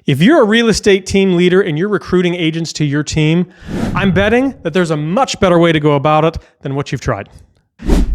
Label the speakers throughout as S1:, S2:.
S1: If you're a real estate team leader and you're recruiting agents to your team, I'm betting that there's a much better way to go about it than what you've tried.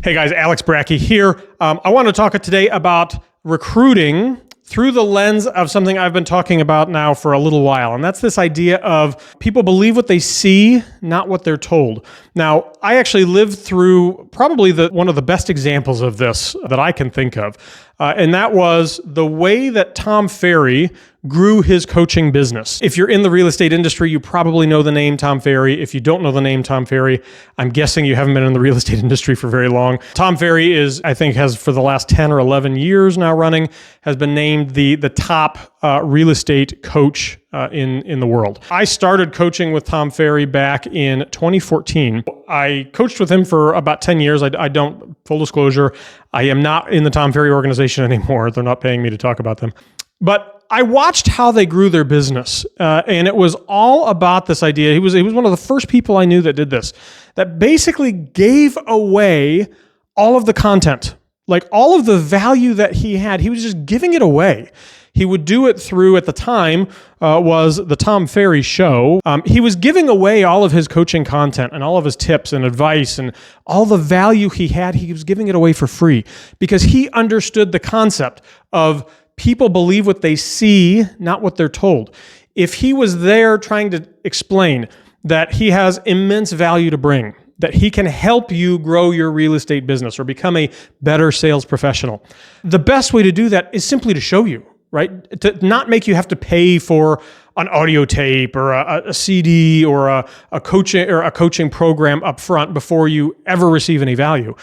S1: Hey guys, Alex Brackey here. I want to talk today about recruiting through the lens of something I've been talking about now for a little while, and that's this idea of people believe what they see, not what they're told. Now, I actually lived through probably one of the best examples of this that I can think of, and that was the way that Tom Ferry grew his coaching business. If you're in the real estate industry, you probably know the name Tom Ferry. If you don't know the name Tom Ferry, I'm guessing you haven't been in the real estate industry for very long. Tom Ferry has for the last 10 or 11 years now running, has been named the top real estate coach in the world. I started coaching with Tom Ferry back in 2014. I coached with him for about 10 years. Full disclosure, I am not in the Tom Ferry organization anymore. They're not paying me to talk about them. But I watched how they grew their business, and it was all about this idea. He was one of the first people I knew that did this, that basically gave away all of the content, like all of the value that he had. He was just giving it away. He would do it through, at the time, was the Tom Ferry Show. He was giving away all of his coaching content and all of his tips and advice and all the value he had. He was giving it away for free because he understood the concept of people believe what they see, not what they're told. If he was there trying to explain that he has immense value to bring, that he can help you grow your real estate business or become a better sales professional, the best way to do that is simply to show you, right? To not make you have to pay for an audio tape or a CD or a coaching program up front before you ever receive any value.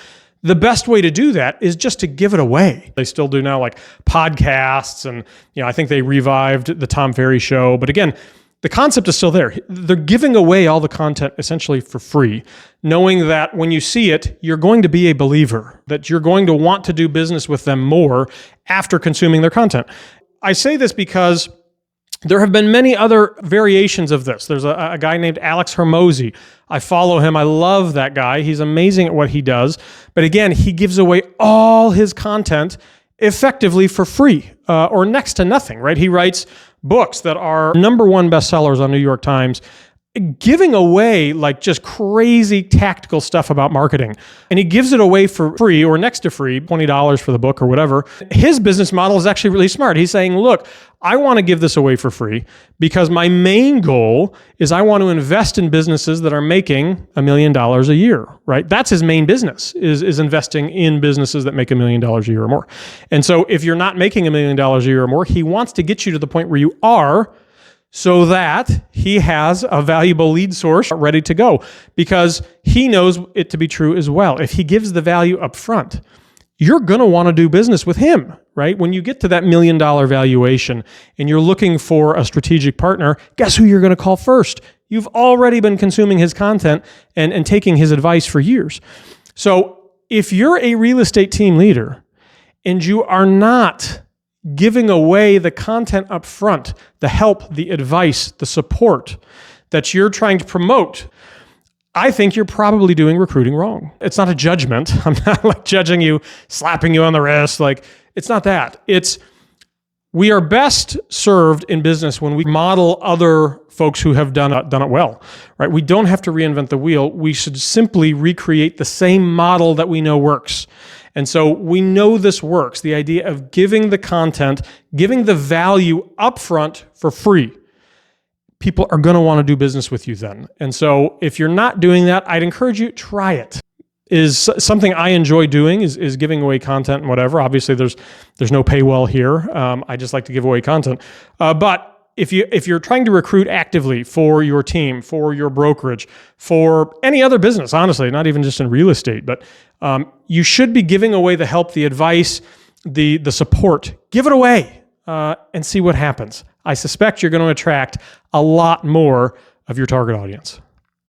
S1: The best way to do that is just to give it away. They still do now, like podcasts, and I think they revived the Tom Ferry Show. But again, the concept is still there. They're giving away all the content essentially for free, knowing that when you see it, you're going to be a believer, that you're going to want to do business with them more after consuming their content. I say this because there have been many other variations of this. There's a guy named Alex Hormozi. I follow him. I love that guy. He's amazing at what he does. But again, he gives away all his content effectively for free or next to nothing, right? He writes books that are #1 bestsellers on New York Times, giving away like just crazy tactical stuff about marketing. And he gives it away for free or next to free, $20 for the book or whatever. His business model is actually really smart. He's saying, look, I want to give this away for free because my main goal is I want to invest in businesses that are making $1 million a year, right? That's his main business, is investing in businesses that make $1 million a year or more. And so if you're not making $1 million a year or more, he wants to get you to the point where you are, so that he has a valuable lead source ready to go, because he knows it to be true as well. If he gives the value up front, you're going to want to do business with him, right? When you get to that $1 million valuation and you're looking for a strategic partner, guess who you're going to call first? You've already been consuming his content and taking his advice for years. So if you're a real estate team leader and you are not giving away the content up front, the help, the advice, the support that you're trying to promote, I think you're probably doing recruiting wrong. It's not a judgment. I'm not like judging you, slapping you on the wrist. Like, it's not that. We are best served in business when we model other folks who have done it well, right? We don't have to reinvent the wheel. We should simply recreate the same model that we know works. And so we know this works, the idea of giving the content, giving the value upfront for free. People are going to want to do business with you then. And so if you're not doing that, I'd encourage you, try it. Is something I enjoy doing is giving away content and whatever. Obviously, there's no paywall here. I just like to give away content. But if you're trying to recruit actively for your team, for your brokerage, for any other business, honestly, not even just in real estate, but you should be giving away the help, the advice, the support. Give it away and see what happens. I suspect you're going to attract a lot more of your target audience.